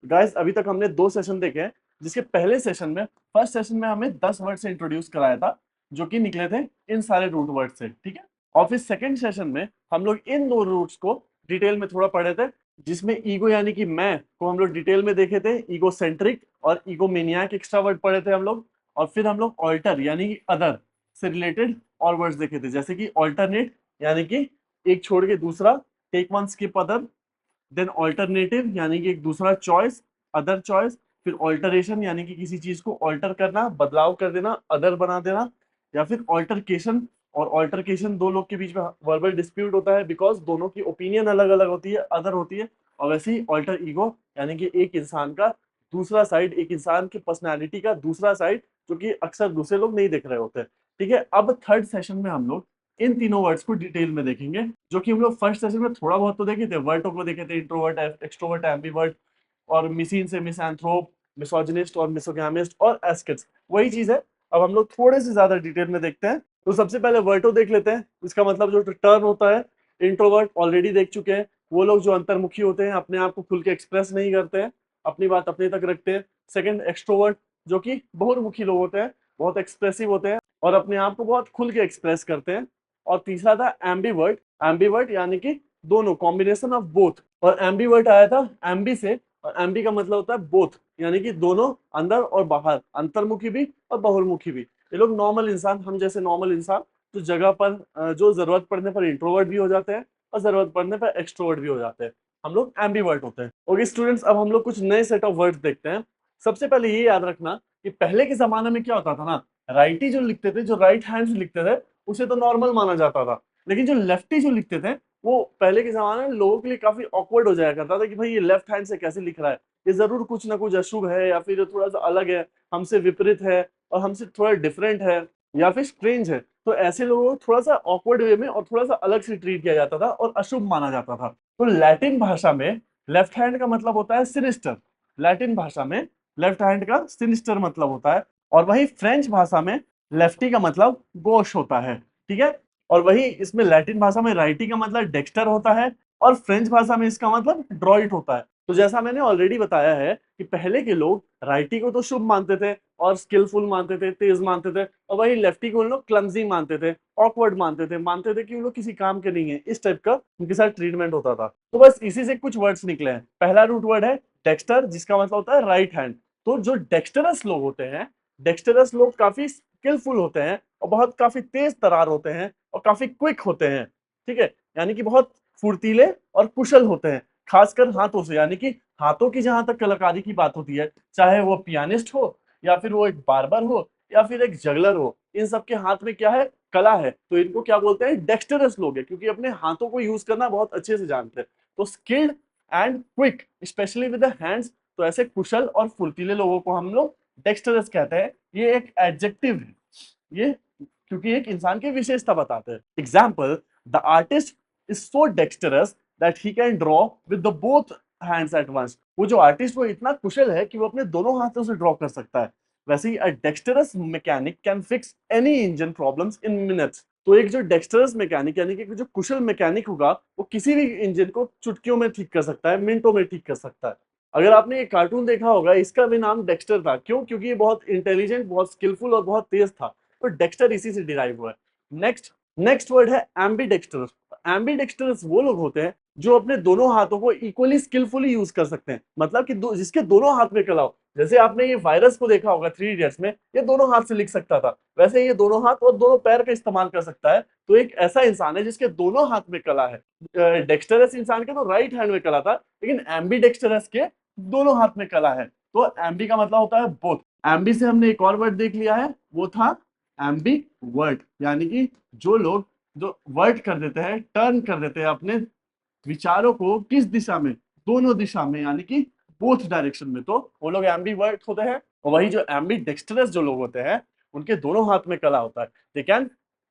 Guys अभी तक हमने 2 सेशन देखे हैं, जिसके पहले सेशन में फर्स्ट सेशन में हमें 10 वर्ड से इंट्रोड्यूस कराया था, जो कि निकले थे इन सारे रूट वर्ड से, ठीक है। और फिर सेकंड सेशन में हम लोग इन 2 रूट्स को डिटेल में थोड़ा पढ़े थे, जिसमें ईगो यानी कि मैं को हम लोग डिटेल में देखे थे, ईगो सेंट्रिक और ईगोमेनियाक एक्स्ट्रा वर्ड पढ़े थे हम लोग। और फिर हम लोग ऑल्टर यानी कि अदर से रिलेटेड और वर्ड्स देखे थे, जैसे कि ऑल्टरनेट यानी कि एक छोड़ के दूसरा, take one skip other, then alternative यानी कि एक दूसरा चॉइस, अदर चॉइस, फिर ऑल्टरेशन यानी कि किसी चीज को ऑल्टर करना, बदलाव कर देना, अदर बना देना, या फिर ऑल्टरकेशन। और ऑल्टरकेशन दो लोग के बीच में वर्बल डिस्प्यूट होता है, बिकॉज दोनों की ओपिनियन अलग अलग होती है, अदर होती है। और वैसे ही ऑल्टर ईगो यानी कि एक इंसान का दूसरा साइड, एक इंसान की पर्सनैलिटी का दूसरा साइड, जो कि अक्सर दूसरे लोग नहीं देख रहे होते। ठीक है, अब थर्ड सेशन में हम लोग इन तीनों वर्ड्स को डिटेल में देखेंगे, जो कि हम लोग फर्स्ट सेशन में थोड़ा बहुत तो देखे थे, वर्डों को देखे थे, इंट्रोवर्ट, एक्सट्रोवर्ट, एम्बीवर्ट, और मिसिन से मिसैंथ्रोप, मिसोजिनिस्ट और मिसोगैमिस्ट और एस्केट्स, वही चीज है। अब हम लोग थोड़े से ज्यादा डिटेल में देखते हैं। तो सबसे पहले वर्टो देख लेते हैं, इसका मतलब जो टर्न होता है। इंट्रोवर्ट ऑलरेडी देख चुके हैं, वो लोग जो अंतर्मुखी होते हैं, अपने आप को खुल के एक्सप्रेस नहीं करते हैं, अपनी बात अपने तक रखते हैं। सेकंड एक्सट्रोवर्ट, जो कि बहुमुखी लोग होते हैं, बहुत एक्सप्रेसिव होते हैं और अपने आप को बहुत खुल के एक्सप्रेस करते हैं। और तीसरा था एम्बीवर्ट, एम्बीवर्ट यानी कि दोनों, कॉम्बिनेशन ऑफ बोथ। और एम्बीवर्ट आया था एम्बी से, और एम्बी का मतलब होता है बोथ, यानी कि दोनों, अंदर और बाहर, अंतर्मुखी भी और बहुमुखी भी। ये लोग नॉर्मल इंसान, हम जैसे नॉर्मल इंसान, जो जगह पर जो जरूरत पड़ने पर इंट्रोवर्ट भी हो जाते हैं और जरूरत पड़ने पर एक्सट्रोवर्ट भी हो जाते हैं, हम लोग एम्बीवर्ट होते हैं। ओके स्टूडेंट्स, अब हम लोग कुछ नए सेट ऑफ वर्ड्स देखते हैं। सबसे पहले ये याद रखना कि पहले के जमाने में क्या होता था ना, राइटी जो लिखते थे, जो राइट हैंड से लिखते थे, उसे तो नॉर्मल माना जाता था। लेकिन जो लेफ्टी जो लिखते थे, वो पहले के जमाने में लोगों के लिए काफी ऑकवर्ड हो जाया करता था कि भाई ये लेफ्ट हैंड से कैसे लिख रहा है, ये जरूर कुछ ना कुछ अशुभ है, या फिर थोड़ा सा अलग है, हमसे विपरीत है, और हमसे थोड़ा डिफरेंट है, या फिर स्ट्रेंज है। तो ऐसे लोगों को थोड़ा सा ऑकवर्ड वे में और थोड़ा सा अलग से ट्रीट किया जाता था और अशुभ माना जाता था। तो लैटिन भाषा में लेफ्ट हैंड का मतलब होता है सिनिस्टर, लैटिन भाषा में लेफ्ट हैंड का सिनिस्टर मतलब होता है। और वही फ्रेंच भाषा में लेफ्टी का मतलब गोश होता है, ठीक है। और वही इसमें लैटिन भाषा में राइटी का मतलब डेक्स्टर होता है, और फ्रेंच भाषा में इसका मतलब ड्रॉइट होता है। तो जैसा मैंने ऑलरेडी बताया है कि पहले के लोग राइटी को तो शुभ मानते थे और स्किलफुल मानते थे, तेज मानते थे, और वही लेफ्टी को उन लोग क्लमजी मानते थे, ऑकवर्ड मानते थे कि उन लोग किसी काम के नहीं है, इस टाइप का उनके साथ ट्रीटमेंट होता था। तो बस इसी से कुछ वर्ड्स निकले हैं। पहला रूट वर्ड है डेक्स्टर, जिसका मतलब होता है राइट हैंड। तो जो डेक्स्टरस लोग होते हैं, डेक्स्टरस लोग काफी स्किलफुल होते हैं और बहुत काफी तेज तरार होते हैं और काफी क्विक होते हैं, ठीक है। यानी कि बहुत फुर्तीले और कुशल होते हैं, खासकर हाथों से। यानी कि हाथों की जहां तक कलाकारी की बात होती है, चाहे वो पियानिस्ट हो, या फिर वो एक बार्बर हो, या फिर एक जगलर हो, इन सबके हाथ में क्या है, कला है। तो इनको क्या बोलते हैं, डेक्स्टरस लोग है, क्योंकि अपने हाथों को यूज करना बहुत अच्छे से जानते हैं। तो skilled and quick, specially with the hands. तो ऐसे कुशल और फुर्तीले लोगों को हम लोग डेक्स्टरस कहते हैं। ये एक एडजेक्टिव है, ये क्योंकि एक इंसान की विशेषता बताते हैं। Example, the artist is so dexterous that he can draw with the both hands at once. वो जो आर्टिस्ट, वो इतना कुशल है कि वो अपने दोनों हाथों से ड्रॉ कर सकता है। वैसे ही a dexterous mechanic can fix any engine problems in minutes. तो एक जो डेक्स्टरस मैकेनिक यानी कि जो कुशल मैकेनिक होगा, वो किसी भी इंजन को चुटकियों में ठीक कर सकता है, मिनटों में ठीक कर सकता है। अगर आपने ये कार्टून देखा होगा, इसका भी नाम डेक्स्टर था। क्यों? क्योंकि ये बहुत इंटेलिजेंट, बहुत स्किलफुल और बहुत तेज था। तो डेक्स्टर इसी से डिराइव हुआ है। नेक्स्ट नेक्स्ट वर्ड है एम्बीडेक्स्टरस। एम्बीडेक्स्टरस वो लोग होते हैं जो अपने दोनों हाथों को इक्वली स्किलफुली यूज कर सकते हैं, मतलब कि जिसके दोनों हाथ में कला हो। जैसे आपने ये वायरस को देखा होगा 3 इडियट्स में, ये दोनों हाथ से लिख सकता था, वैसे ये दोनों हाथ और दोनों पैर का इस्तेमाल कर सकता है। तो एक ऐसा इंसान है जिसके दोनों हाथ में कला है। डेक्स्टरस इंसान के तो राइट हैंड में कला था, लेकिन एम्बीडेक्स्टरस के दोनों हाथ में कला है। तो एम्बी का मतलब होता है बोथ। एम्बी से हमने एक और वर्ड देख लिया है, वो था एम्बी वर्ड, यानी कि जो लोग जो वर्ड कर देते हैं, टर्न कर देते हैं अपने विचारों को किस दिशा में, दोनों दिशा में, यानी कि बोथ डायरेक्शन में, तो वो लोग एम्बी वर्ड होते हैं। और वही जो एम्बी डेक्स्टरस जो लोग होते हैं, उनके दोनों हाथ में कला होता है। They can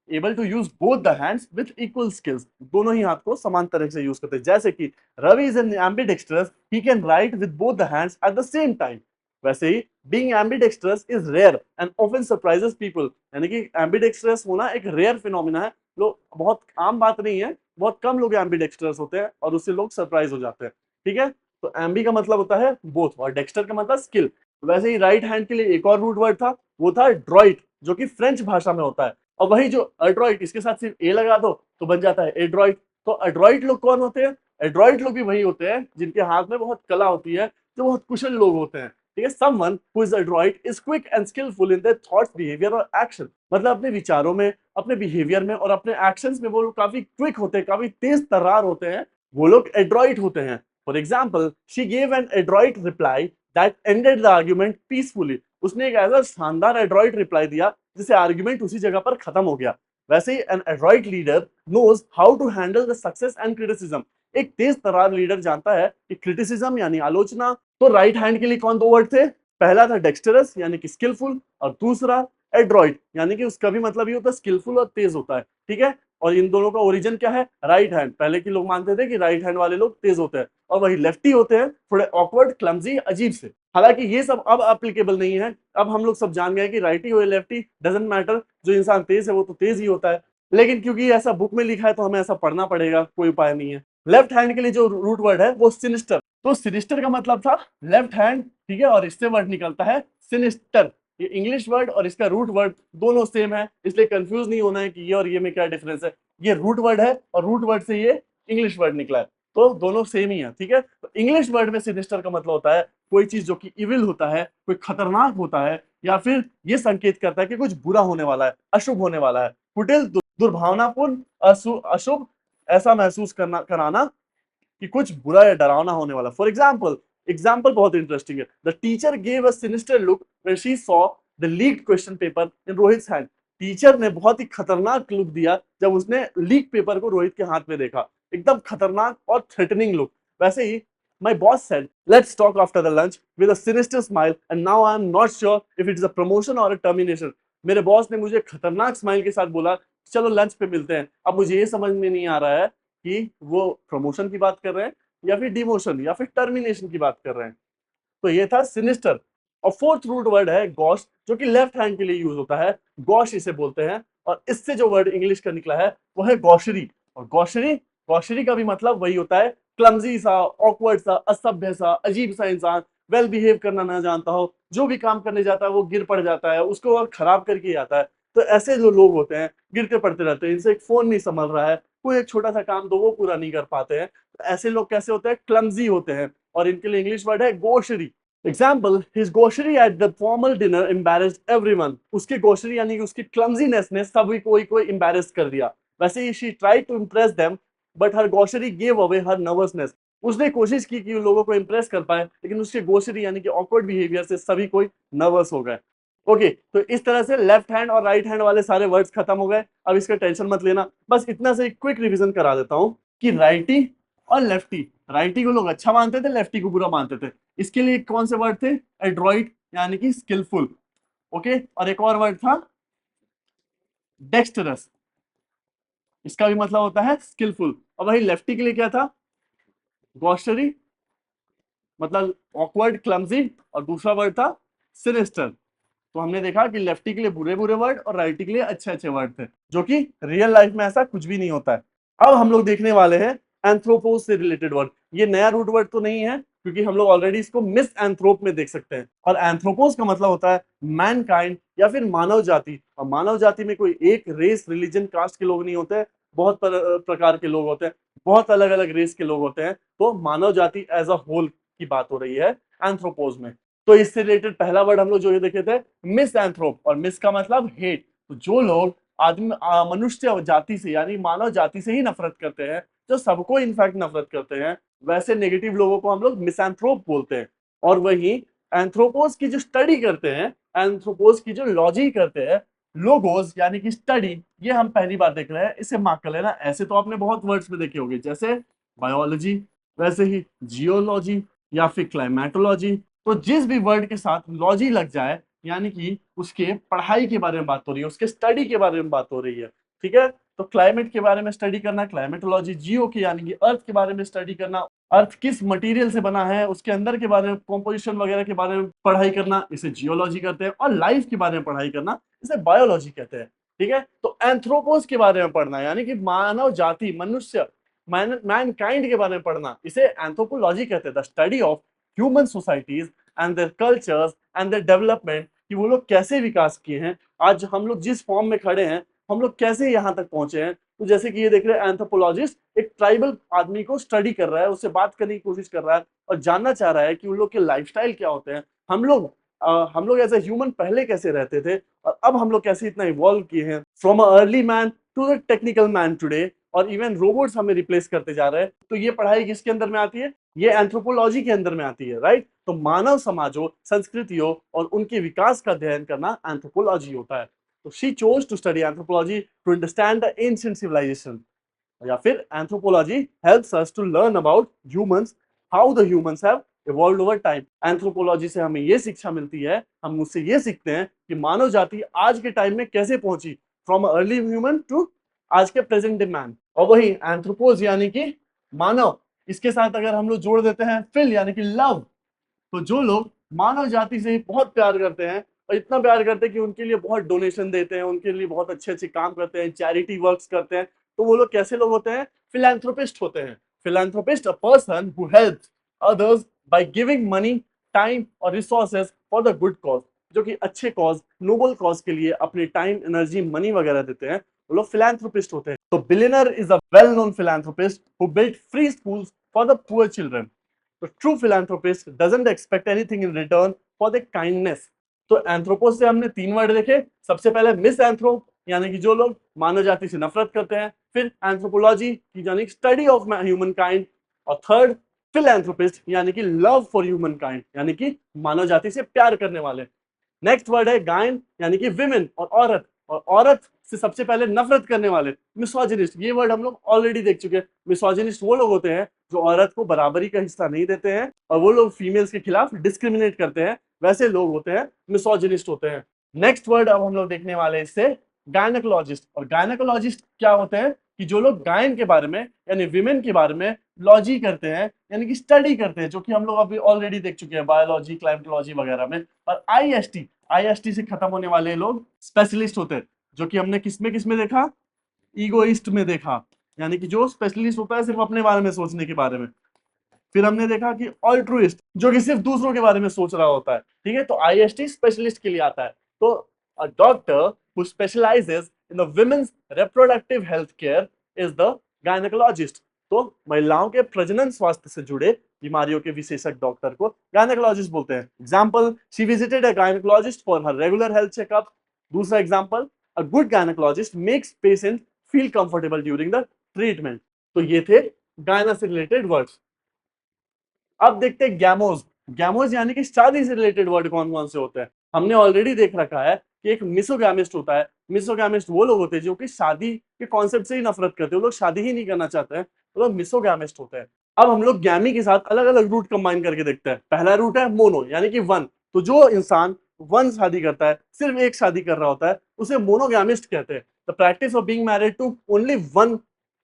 able to use both the hands with equal skills, दोनों ही हाथ को समान तरह से यूज करते हैं। जैसे कि Ravi is an ambidextrous, he can write with both the hands at the same time. वैसे ही being ambidextrous is rare and often surprises people, यानी कि एम्बीडेक्स्ट्रस होना एक रेयर फिनोमिना है, लोग बहुत आम बात नहीं है, बहुत कम लोग एम्बीडेक्स्ट्रस होते हैं और उससे लोग सरप्राइज हो जाते हैं, ठीक है। तो एम्बी का मतलब होता है बोथ और डेक्स्टर का मतलब स्किल। वैसे ही राइट हैंड के लिए एक और रूट वर्ड था, वो था ड्रॉइट, जो कि फ्रेंच भाषा में होता है। और वही जो अड्रॉइट, इसके साथ सिर्फ ए लगा दो तो बन जाता है एड्रॉइट। तो अड्रॉइट लोग कौन होते हैं? एड्रॉइट लोग भी वही होते हैं जिनके हाथ में बहुत कला होती है, जो बहुत कुशल लोग होते हैं। ठीक है, someone who is adroit is quick and skillful in their thoughts, behaviour और एक्शन। मतलब अपने विचारों में, अपने बिहेवियर में और अपने एक्शंस में वो लोग काफी क्विक होते हैं, काफी तेज तर्रार होते हैं, वो लोग एड्रॉइट होते हैं। For example, she gave an Adroit reply that ended the argument peacefully. उसने एक ऐसा शानदार एड्रॉइट रिप्लाई दिया जिससे आर्ग्यूमेंट उसी जगह पर खत्म हो गया। वैसे ही an adroit leader knows how to handle the success and criticism. एक तेज तर्रार लीडर जानता है कि क्रिटिसिज्म यानी आलोचना। तो राइट हैंड के लिए कौन दो वर्ड थे? पहला था डेक्स्टरस यानी कि स्किलफुल, और दूसरा एड्रॉइट यानी कि उसका भी मतलब ये होता है स्किलफुल और तेज होता है। ठीक है, और इन दोनों का ओरिजिन क्या है? Right hand. पहले के लोग मानते थे कि राइट हैंड वाले लोग तेज होते हैं, और वही लेफ्टी होते हैं थोड़े ऑकवर्ड, क्लमजी, अजीब से। हालांकि ये सब अब एप्लीकेबल नहीं है, अब हम लोग सब जान गए कि राइटी हो या लेफ्टी डजंट मैटर, जो इंसान तेज है वो तो तेज ही होता है। लेकिन क्योंकि ऐसा बुक में लिखा है तो हमें ऐसा पढ़ना पड़ेगा, कोई उपाय नहीं है। लेफ्ट हैंड के लिए जो रूट वर्ड है वो सिनिस्टर। तो सिनिस्टर का मतलब था लेफ्ट हैंड, ठीक है, और इससे वर्ड निकलता है सिनिस्टर। ये इंग्लिश वर्ड और इसका रूट वर्ड दोनों सेम है, इसलिए कंफ्यूज नहीं होना है कि ये और ये में क्या डिफरेंस है। ये रूट वर्ड है और रूट वर्ड से ये इंग्लिश वर्ड निकला है, तो दोनों सेम ही है। ठीक है, तो इंग्लिश वर्ड में सिनिस्टर का मतलब होता है कोई चीज जो कि इविल होता है, कोई खतरनाक होता है, या फिर ये संकेत करता है कि कुछ बुरा होने वाला है, अशुभ होने वाला है। कुटिल, दुर्भावनापूर्ण, अशुभ, ऐसा महसूस करना कराना कि कुछ बुरा या डरावना होने वाला। फॉर एग्जाम्पल, एग्जाम्पल बहुत इंटरेस्टिंग है। The teacher gave a sinister look when she saw the leaked question paper in Rohit's hand. Teacher ने बहुत ही खतरनाक लुक दिया जब उसने लीक पेपर को रोहित के हाथ में देखा, एकदम खतरनाक और थ्रेटनिंग लुक। वैसे ही my boss said let's talk after the lunch with a sinister smile and now I am not sure if it is a promotion or a termination। मेरे बॉस ने मुझे खतरनाक स्माइल के साथ बोला चलो लंच पे मिलते हैं। अब मुझे ये समझ में नहीं आ रहा है कि वो प्रमोशन की बात कर रहे हैं या फिर डिमोशन या फिर टर्मिनेशन की बात कर रहे हैं। तो ये था सिनिस्टर। और फोर्थ रूट वर्ड है गॉश, जो कि लेफ्ट हैंड के लिए यूज होता है, गॉश इसे बोलते हैं। और इससे जो वर्ड इंग्लिश का निकला है वो है गॉशरी। और गॉशरी, गॉशरी का भी मतलब वही होता है क्लमजी सा, ऑकवर्ड सा, असभ्य सा, अजीब सा इंसान, वेल बिहेव करना ना जानता हो, जो भी काम करने जाता है वो गिर पड़ जाता है, उसको और खराब करके आता है। तो ऐसे जो लोग होते हैं गिरते पड़ते रहते हैं, इनसे एक फोन नहीं संभल रहा है, कोई एक छोटा सा काम दो वो पूरा नहीं कर पाते हैं। तो ऐसे लोग कैसे होते हैं? क्लमजी होते हैं। और इनके लिए इंग्लिश वर्ड है gaucherie. Example, his gaucherie at the formal dinner embarrassed everyone. उसकी गोशरी यानी कि उसकी क्लमजीनेस ने सभी को एम्बैरेस कर दिया। वैसे ही she tried to impress them but her gaucherie gave away her nervousness. उसने कोशिश की कि लोगों को इंप्रेस कर पाए, लेकिन उसके गोशरी यानी कि ऑकवर्ड बिहेवियर से सभी कोई नर्वस हो गए। ओके, तो इस तरह से लेफ्ट हैंड और राइट हैंड वाले सारे वर्ड्स खत्म हो गए। अब इसका टेंशन मत लेना, बस इतना से क्विक रिवीजन करा देता हूं कि राइटी और लेफ्टी, राइटी को लोग अच्छा मानते थे, लेफ्टी को बुरा मानते थे। इसके लिए कौन से वर्ड थे? एड्रॉइट यानी कि स्किलफुल, ओके, और एक और वर्ड था डेक्स्टरस, इसका भी मतलब होता है स्किलफुल। और वही लेफ्टी के लिए क्या था? गॉशरी, मतलब ऑकवर्ड, क्लमजी, और दूसरा वर्ड था सिनिस्टर। तो हमने देखा कि लेफ्टी के लिए बुरे बुरे वर्ड और राइटी के लिए अच्छे अच्छे वर्ड थे, जो कि रियल लाइफ में ऐसा कुछ भी नहीं होता है। अब हम लोग देखने वाले हैं एंथ्रोपोस से रिलेटेड वर्ड। ये नया रूट वर्ड तो नहीं है, क्योंकि हम लोग ऑलरेडी इसको मिस एंथ्रोप में देख सकते हैं। और एंथ्रोपोस का मतलब होता है मैनकाइंड या फिर मानव जाति। और मानव जाति में कोई एक रेस, रिलीजन, कास्ट के लोग नहीं होते, बहुत प्रकार के लोग होते हैं, बहुत अलग अलग रेस के लोग होते हैं। तो मानव जाति एज अ होल की बात हो रही है एंथ्रोपोस में। तो इससे रिलेटेड पहला वर्ड हम लोग जो ये देखे थे मिस एंथ्रोप, और मिस का मतलब हेट। तो जो लोग आदमी मनुष्य जाति से यानी मानव जाति से ही नफरत करते हैं, जो सबको इनफैक्ट नफरत करते हैं, वैसे नेगेटिव लोगों को हम लोग मिसएंथ्रोप बोलते हैं। और वही एंथ्रोपोस की जो स्टडी करते हैं, एंथ्रोपोस की जो लॉजी करते हैं, लोगोस यानी कि स्टडी, ये हम पहली बार देख रहे हैं, इसे मार्क कर लेना। ऐसे तो आपने बहुत वर्ड्स में देखे होंगे, जैसे बायोलॉजी, वैसे ही जियोलॉजी या फिर क्लाइमेटोलॉजी। तो जिस भी वर्ड के साथ लॉजी लग जाए, यानी कि उसके पढ़ाई के बारे में बात हो रही है, उसके स्टडी के बारे में बात हो रही है। ठीक है, तो क्लाइमेट के बारे में स्टडी करना क्लाइमेटोलॉजी, जियो के यानी कि अर्थ के बारे में स्टडी करना, अर्थ किस मटेरियल से बना है उसके अंदर के बारे में, कॉम्पोजिशन वगैरह के बारे में पढ़ाई करना, इसे जियोलॉजी कहते हैं। और लाइफ के बारे में पढ़ाई करना, इसे बायोलॉजी कहते हैं। ठीक है, तो एंथ्रोपोस के बारे में पढ़ना यानी कि मानव जाति, मनुष्य, मैनकाइंड के बारे में पढ़ना, इसे एंथ्रोपोलॉजी कहते हैं। The study of human societies and their cultures and their development, कि वो लोग कैसे विकास किए हैं, आज हम लोग जिस फॉर्म में खड़े हैं, हम लोग कैसे यहाँ तक पहुंचे हैं। तो जैसे कि ये देख रहे हैं, एंथ्रोपोलॉजिस्ट एक ट्राइबल आदमी को स्टडी कर रहा है, उससे बात करने की कोशिश कर रहा है और जानना चाह रहा है कि उन लोग के लाइफस्टाइल क्या होते हैं, हम लोग एज ए ह्यूमन पहले कैसे रहते थे और अब हम लोग कैसे इतना इवॉल्व किए हैं, from a early man to the technical man today, और इवन रोबोट्स हमें रिप्लेस करते जा रहे हैं। तो ये पढ़ाई किसके अंदर में आती है? ये एंथ्रोपोलॉजी के अंदर में आती है, राइट। तो मानव समाजों, संस्कृतियों और उनके विकास का अध्ययन करना एंथ्रोपोलॉजी होता है। तो she chose to study anthropology to understand the ancient civilisation, या फिर anthropology helps us to learn about humans, how the humans have evolved over time. Anthropology से हमें ये शिक्षा मिलती है, हम उससे ये सीखते हैं कि मानव जाति आज के टाइम में कैसे पहुंची, फ्रॉम अर्ली ह्यूमन टू आज के प्रेजेंट डे मैन। और वही एंथ्रोपोज यानी कि मानव, इसके साथ अगर हम लोग जोड़ देते हैं फिल यानी कि लव, तो जो लोग मानव जाति से बहुत प्यार करते हैं और इतना प्यार करते हैं कि उनके लिए बहुत डोनेशन देते हैं, उनके लिए बहुत अच्छे अच्छे काम करते हैं, चैरिटी वर्क्स करते हैं, तो वो लोग कैसे लोग होते हैं? फिलैंथ्रोपिस्ट होते हैं। Philanthropist a person who helps others by giving money, time और resources for the good cause, जो कि अच्छे कॉज, नोबल कॉज के लिए अपने टाइम, एनर्जी, मनी वगैरह देते हैं, वो लोग फिलैंथ्रोपिस्ट होते हैं। तो billionaire is a well known philanthropist who built free schools for the poor children. तो true philanthropist doesn't expect anything in return for the kindness. तो एंथ्रोपोस से हमने 3 वर्ड देखे। सबसे पहले मिस एंथ्रोप यानी कि जो लोग मानव जाति से नफरत करते हैं, फिर एंथ्रोपोलॉजी की यानी स्टडी ऑफ ह्यूमन काइंड, और थर्ड फिलैंथ्रोपिस्ट यानी कि लव फॉर ह्यूमन काइंड, यानी कि मानव जाति से प्यार करने वाले। नेक्स्ट वर्ड है गायन यानी कि विमेन और औरत, और औरत से सबसे पहले नफरत करने वाले, मिसोजिनिस्ट। ये वर्ड हम लोग ऑलरेडी देख चुके हैं। मिसोजिनिस्ट वो लोग होते हैं जो औरत को बराबरी का हिस्सा नहीं देते हैं और वो लोग फीमेल्स के खिलाफ डिस्क्रिमिनेट करते हैं, वैसे लोग होते हैं मिसोजिनिस्ट होते हैं। नेक्स्ट वर्ड अब हम लोग देखने वाले हैं इससे गायनेकोलॉजिस्ट। और गायनेकोलॉजिस्ट क्या होते हैं? कि जो लोग गायन के बारे में यानी विमेन के बारे में लॉजी करते हैं, यानी कि स्टडी करते हैं, जो कि हम लोग अभी ऑलरेडी देख चुके हैं बायोलॉजी, क्लाइमेटोलॉजी वगैरह में। और आईएसटी से खत्म होने वाले लोग स्पेशलिस्ट होते हैं, जो कि हमने किसमें देखा? ईगोइस्ट में देखा, यानी कि जो स्पेशलिस्ट होता है सिर्फ अपने बारे में सोचने के बारे में। फिर हमने देखा कि ऑल्ट्रुइस्ट, जो कि सिर्फ दूसरों के बारे में सोच रहा होता है, ठीक है। तो आईएसटी स्पेशलिस्ट के लिए आता है। तो a doctor who specialises in the women's reproductive health care is the gynaecologist. तो महिलाओं के प्रजनन स्वास्थ्य से जुड़े बीमारियों के विशेषज्ञ डॉक्टर को गायनेकोलॉजिस्ट बोलते हैं। Example, she visited a gynaecologist for her regular health checkup. दूसरा example, a good gynaecologist makes patient feel comfortable during the treatment. तो ये थे गायना से रिलेटेड वर्ड्स। अब देखते हैं गैमोज। गैमोज यानी कि शादी से रिलेटेड वर्ड कौन कौन से होते हैं। हमने ऑलरेडी देख रखा है कि एक मिसोगैमिस्ट होता है। मिसोगैमिस्ट वो लोग होते हैं जो कि शादी के कॉन्सेप्ट से ही नफरत करते हैं, वो लोग शादी ही नहीं करना चाहते हैं, वो लोग मिसोगैमिस्ट होते हैं। अब हम लोग गैमी के साथ अलग अलग रूट कंबाइन करके देखते हैं। पहला रूट है मोनो यानी कि वन। तो जो इंसान वन शादी करता है, सिर्फ एक शादी कर रहा होता है, उसे मोनोगैमिस्ट कहते हैं। The practice of being married to only one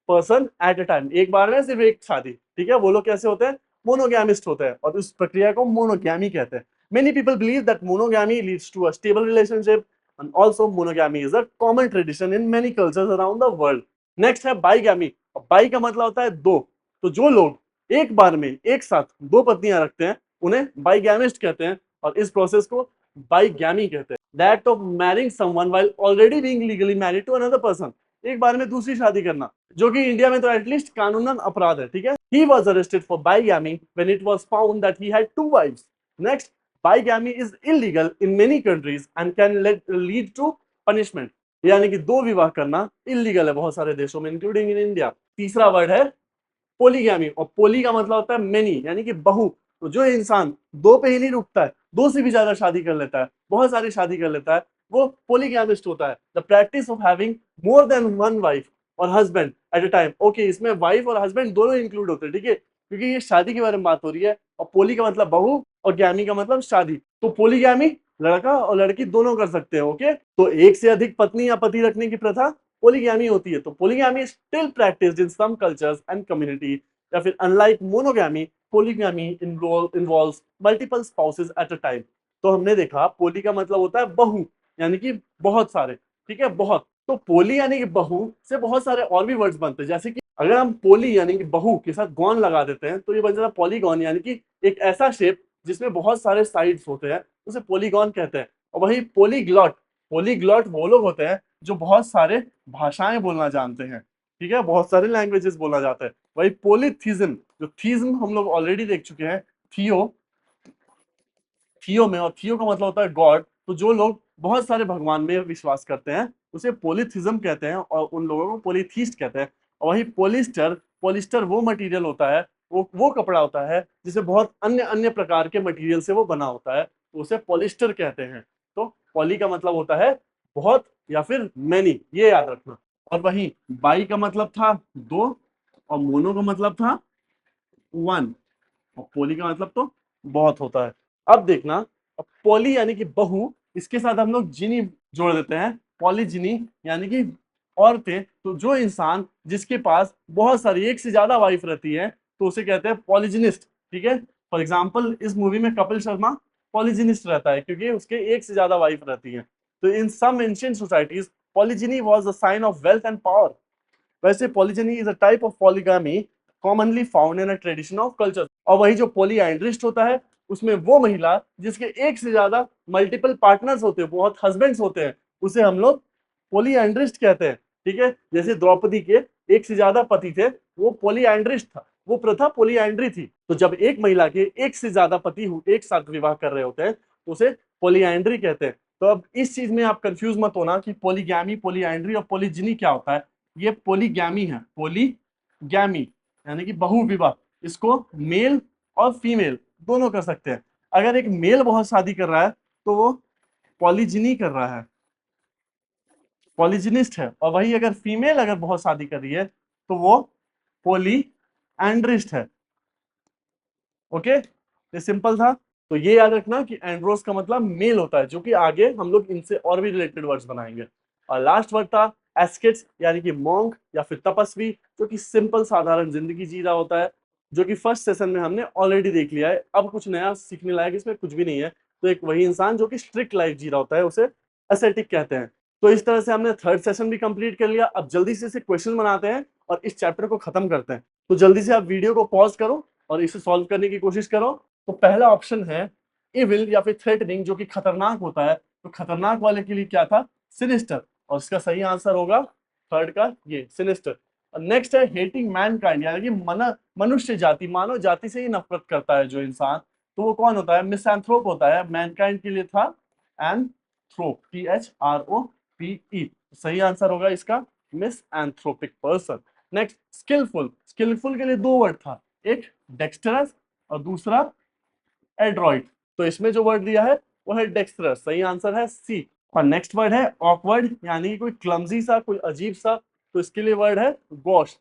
person at a time, एक बार में सिर्फ एक शादी, ठीक है, वो लोग कैसे होते हैं? मोनोगैमिस्ट होते हैं, और उस प्रक्रिया को मोनोगैमी कहते हैं। Many people believe that monogamy leads to a stable relationship, and also monogamy is a common tradition in many cultures around the world. Next है बाईगैमी। बाई का मतलब होता है दो। तो जो लोग एक बार में एक साथ दो पत्नियां रखते हैं, उन्हें बाईगैमिस्ट कहते हैं, और इस प्रोसेस को बाईगैमी कहते हैं। The act of marrying someone while already being legally married to another person, एक बार में दूसरी शादी करना, जो कि इंडिया में तो एटलीस्ट कानूनन अपराध है, ठीक है। He was arrested for bigamy when it was found that he had 2 wives. Next, bigamy is illegal in many countries and can lead to punishment. यानी कि दो विवाह करना इलीगल है बहुत सारे देशों में, इंक्लूडिंग इन इंडिया। तीसरा वर्ड है पोलीगैमी, और पोली का मतलब होता है मेनी यानी कि बहु। तो जो इंसान दो पे ही नहीं रुकता है, दो से भी ज्यादा शादी कर लेता है, बहुत सारी शादी कर लेता है, वो पोलीगैमिस्ट होता है। The practice of having more than one wife और husband at a time. Okay, इसमें वाइफ और हस्बैंड दोनों इंक्लूड होते हैं, ठीक है, क्योंकि ये शादी के बारे में बात हो रही है। और पोली का मतलब बहु और गैमी का मतलब शादी। तो पोलीगैमी लड़का और लड़की दोनों कर सकते हैं। ओके, तो एक से अधिक पत्नी या पति रखने की प्रथा पोलीगैमी होती है। तो polygamy still practised in some cultures and community. या फिर unlike monogamy, polygamy involves multiple spouses at a time. तो हमने देखा पोली का मतलब होता है बहु यानी कि बहुत सारे, ठीक है, बहुत। तो पोली यानी कि बहु से बहुत सारे और भी वर्ड्स बनते हैं, जैसे कि अगर हम पोली यानी कि बहु के साथ गॉन लगा देते हैं तो ये बन जाता है पॉलीगॉन, यानी कि एक ऐसा शेप जिसमें बहुत सारे साइड्स होते हैं, उसे पॉलीगॉन कहते हैं। और वही पोलीग्लॉट, पोलीग्लॉट वो लोग होते हैं जो बहुत सारे भाषाएं बोलना जानते हैं, ठीक है, बहुत सारे लैंग्वेजेस बोला जाता है। वही पोलीथिज्म, जो थीज्म हम लोग ऑलरेडी देख चुके हैं, थियो, थियो में, और थियो का मतलब होता है गॉड, तो जो लोग बहुत सारे भगवान में विश्वास करते हैं उसे पोलिथिज्म कहते हैं, और उन लोगों को पोलिथीस्ट कहते हैं। और वही पोलिस्टर, पोलिस्टर वो मटेरियल होता है, वो कपड़ा होता है जिसे बहुत अन्य अन्य प्रकार के मटेरियल से वो बना होता है, तो उसे पोलिस्टर कहते हैं। तो पॉली का मतलब होता है बहुत या फिर मैनी, ये याद रखना। और वही बाई का मतलब था दो, और मोनो का मतलब था वन, और पोली का मतलब तो बहुत होता है। अब देखना, अब पोली यानी कि बहु, इसके साथ हम लोग जिनी जोड़ देते हैं, पॉलीजिनी यानी कि औरतें, तो जो इंसान जिसके पास बहुत सारी एक से ज्यादा वाइफ रहती है तो उसे कहते हैं पॉलीजिनिस्ट, ठीक है। फॉर एग्जाम्पल इस मूवी में कपिल शर्मा पॉलीजिनिस्ट रहता है क्योंकि उसके एक से ज्यादा वाइफ रहती है। तो in some ancient societies polygyny was the sign of wealth and power. वैसे polygyny is a type of polygamy commonly found in a tradition of culture. और वही जो पॉलीएंड्रिस्ट होता है उसमें वो महिला जिसके एक से ज्यादा मल्टीपल पार्टनर्स होते हैं, बहुत हस्बैंड्स होते हैं, उसे हम लोग पॉलीएंड्रिस्ट कहते हैं, ठीक है। जैसे द्रौपदी के एक से ज्यादा पति थे, वो पॉलीएंड्रिस्ट था, वो प्रथा पॉलीएंड्री थी। तो जब एक महिला के एक से ज्यादा पति एक साथ विवाह कर रहे होते हैं तो उसे पॉलीएंड्री कहते हैं। तो अब इस चीज में आप कंफ्यूज मत होना कि पॉलीगैमी, पॉलीएंड्री और पॉलीजिनी क्या होता है। ये पोलीगैमी है, पोलीगैमी यानी कि बहुविवाह। इसको मेल और फीमेल दोनों कर सकते हैं। अगर एक मेल बहुत शादी कर रहा है तो वो पॉलीजिनी कर रहा है, पॉलीजिनिस्ट है। और वही अगर फीमेल अगर बहुत शादी कर रही है तो वो पोली एंड्रिस्ट है। ओके, ये सिंपल था। तो ये याद रखना कि एंड्रोस का मतलब मेल होता है, जो कि आगे हम लोग इनसे और भी रिलेटेड वर्ड्स बनाएंगे। और लास्ट वर्ड था एस्केट्स यानी कि मॉन्क या फिर तपस्वी, जो कि सिंपल साधारण जिंदगी जी रहा होता है, जो कि फर्स्ट सेशन में हमने ऑलरेडी देख लिया है। अब कुछ नया सीखने लायक इसमें कुछ भी नहीं है। तो एक वही इंसान जो कि स्ट्रिक्ट लाइफ जी रहा होता है उसे एसेटिक कहते हैं। तो इस तरह से हमने थर्ड सेशन भी कंप्लीट कर लिया। अब जल्दी से इसे क्वेश्चन बनाते हैं और इस चैप्टर को खत्म करते हैं। तो जल्दी से आप वीडियो को पॉज करो और इसे सॉल्व करने की कोशिश करो। तो पहला ऑप्शन है इविल या फिर थ्रेटनिंग, जो कि खतरनाक होता है। तो खतरनाक वाले के लिए क्या था, सिनिस्टर, और इसका सही आंसर होगा थर्ड का ये सिनिस्टर। नेक्स्ट है हेटिंग मैनकाइंड, यानी कि मनुष्य जाति, मानव जाति से ही नफरत करता है जो इंसान, तो वो कौन होता है, मिसएंथ्रोप होता है। मैनकाइंड के लिए था एंथ्रोप, THROPE। सही आंसर होगा इसका मिसएंथ्रोपिक पर्सन। नेक्स्ट स्किलफुल, स्किलफुल के लिए दो वर्ड था, एक डेक्स्टरस और दूसरा एड्रॉइड। तो इसमें जो वर्ड दिया है वो है डेक्स्टरस, सही आंसर है सी। और नेक्स्ट वर्ड है ऑकवर्ड, यानी कि कोई क्लमजी सा, कोई अजीब सा, तो इसके लिए वर्ड है गॉश।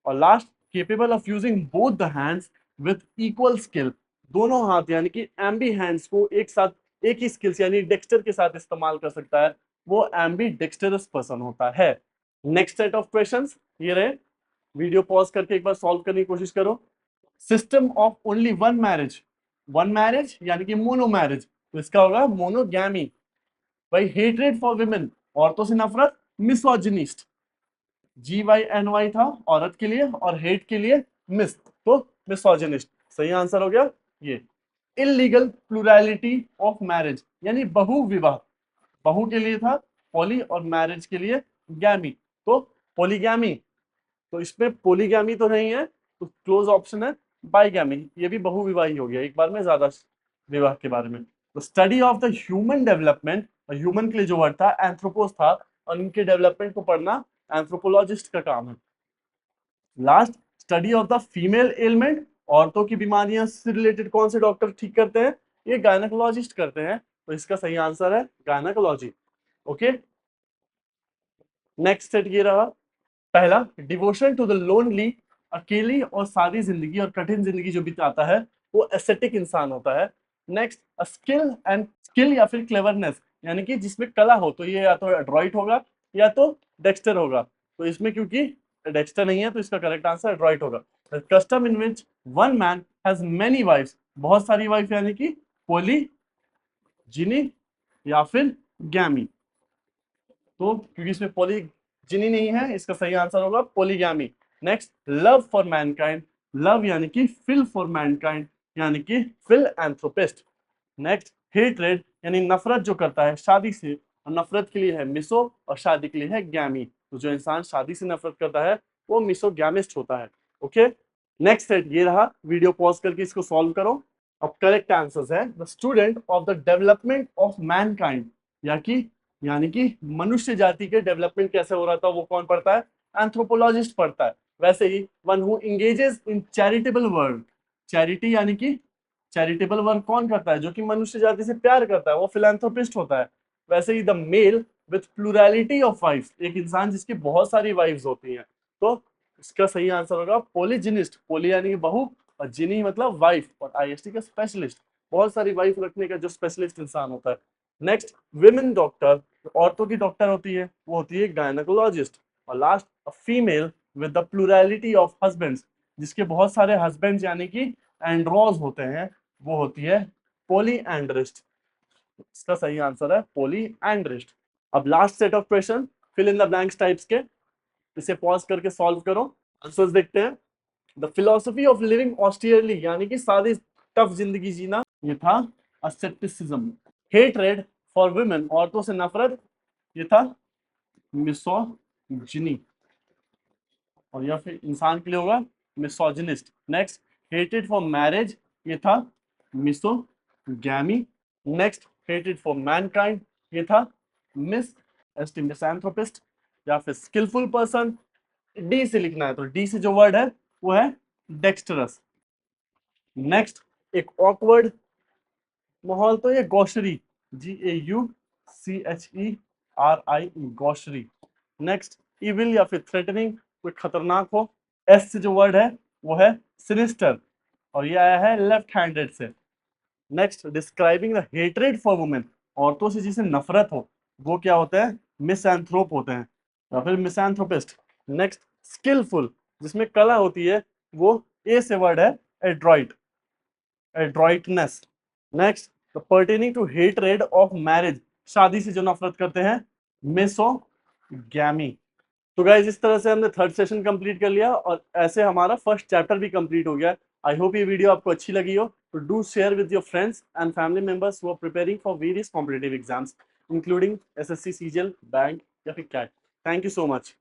और last capable of using both the hands with equal skill, दोनों हाथ यानी कि एम्बी हैंड्स को एक साथ एक ही स्किल्स यानी डेक्स्टर के साथ इस्तेमाल कर सकता है, वो एम्बी डेक्स्टरस पर्सन होता है। नेक्स्ट सेट ऑफ क्वेश्चंस ये रहे, वीडियो पॉज करके एक बार सॉल्व करने की कोशिश करो। System of only one marriage, one marriage यानी कि मोनो मैरिज, तो इसका होगा मोनोगैमी। भाई हेट्रेड फॉर विमेन, औरतों से नफरत, मिसोजिनिस्ट, GYNY था औरत के लिए, और हेट के लिए मिस, तो मिसोजिनिस्ट, सही आंसर हो गया ये। इलीगल प्लूरैलिटी ऑफ मैरिज यानी बहु विवाह, बहु के लिए था पॉली और मैरिज के लिए गैमी, तो पॉलीगैमी। तो इसमें पॉलीगैमी तो नहीं है, तो क्लोज ऑप्शन है बाईगैमी, ये भी बहुविवाही हो गया, एक बार में ज्यादा विवाह के बारे में। तो study of the human development, human के लिए जो वर्ड था एंथ्रोपोस था, और इनके डेवलपमेंट को पढ़ना एंथ्रोपोलॉजिस्ट का काम है। Last study of the female element, औरतों की बीमारियां से रिलेटेड कौन से डॉक्टर ठीक करते हैं, ये गायनेकोलॉजिस्ट करते हैं, तो इसका सही आंसर है गायनेकोलॉजी। ओके, नेक्स्ट सेट ये रहा, पहला डिवोशन टू द लोनली, अकेली और सादी जिंदगी और कठिन जिंदगी जो बिताता है वो एस्थेटिक इंसान होता है। नेक्स्ट स्किल एंड स्किल या फिर क्लेवरनेस, यानी कि जिसमें कला हो, तो ये या तो एड्रॉइट होगा या तो डेक्स्टर होगा। तो इसमें क्योंकि डेक्स्टर नहीं है तो इसका करेक्ट आंसर एड्रॉइट होगा। Custom in which one man has many wifes, बहुत सारी वाइफ यानी कि पॉलीजिनी या फिर गैमी। तो क्योंकि इसमें पॉलीजिनी नहीं है, इसका सही आंसर होगा polygamy. Next love for Mankind, love यानी कि फिल फॉर मैनकाइंड यानी कि फिल एंथ्रोपिस्ट। नेक्स्ट हेट्रेड यानी नफरत जो करता है शादी से, और नफरत के लिए है मिसो और शादी के लिए है गैमी। तो जो इंसान शादी से नफरत करता है वो मिसोगैमिस्ट होता है। ओके, नेक्स्ट सेट ये रहा, वीडियो पॉज करके इसको सॉल्व करो। अब करेक्ट आंसर्स है the student of the development of Mankind, यानी कि मनुष्य जाति के डेवलपमेंट कैसे हो रहा था वो कौन पढ़ता है, एंथ्रोपोलॉजिस्ट पढ़ता है। वैसे ही one who engages in charitable work, charity यानी कि चैरिटेबल वर्क कौन करता है, जो कि मनुष्य जाति से प्यार करता है, वो फिलैंथ्रोपिस्ट होता है। वैसे ही the male with plurality of wifes, एक इंसान जिसकी बहुत सारी वाइफ्स होती हैं, तो इसका सही आंसर होगा पोलीजिनिस्ट। पोली यानी कि बहु और जिनी मतलब वाइफ, और आईएसटी का स्पेशलिस्ट, बहुत सारी वाइफ रखने का जो स्पेशलिस्ट इंसान होता है। नेक्स्ट विमेन डॉक्टर, औरतों की डॉक्टर होती है वो होती है गायनेकोलॉजिस्ट। और last female with the plurality of husbands, जिसके बहुत सारे हस्बैंड्स यानी कि एंड्रोज होते हैं, वो होती है पोली एंड्रिस्ट। इसका सही आंसर है पोली एंड्रिस्ट। अब last set of question fill in the blanks types के, इसे पॉज करके सॉल्व करो, आंसर्स देखते हैं। The philosophy of living austerely यानी कि सादी टफ जिंदगी जीना, ये था अस्सेटिसिज्म। हेट्रेड फॉर वुमेन, औरतों से नफरत, ये था मिसोजिनी, और या फिर इंसान के लिए होगा misogynist. Next hated for marriage, ये था misogamy. Next hated for Mankind, ये था मिसएंथ्रोपिस्ट या फिर स्किलफुल पर्सन। डी से लिखना है तो डी से जो वर्ड है वो है डेक्स्टरस। नेक्स्ट एक ऑकवर्ड माहौल, तो ये गौशरी, GAUCHERI, गौशरी। नेक्स्ट इविल या फिर थ्रेटनिंग, कोई खतरनाक हो। एस से जो वर्ड है वो है सिनिस्टर, और ये आया है लेफ्ट हैंडेड से। Next describing the hatred for women, औरतों से जिसे नफरत हो वो क्या होते हैं, मिसएंथ्रोप होते हैं या फिर मिसएंथ्रोपिस्ट। नेक्स्ट स्किलफुल, जिसमें कला होती है, वो ए से वर्ड है adroit, adroitness. Next pertaining to hatred of marriage, शादी से जो नफरत करते हैं, मिसोगैमी। तो गाइज इस तरह से हमने थर्ड सेशन कंप्लीट कर लिया और ऐसे हमारा फर्स्ट चैप्टर भी कंप्लीट हो गया। आई होप ये वीडियो आपको अच्छी लगी हो, तो do share with your friends and family members who are preparing for various competitive exams including SSC, CGL, bank या फिर CAT. Thank you so much.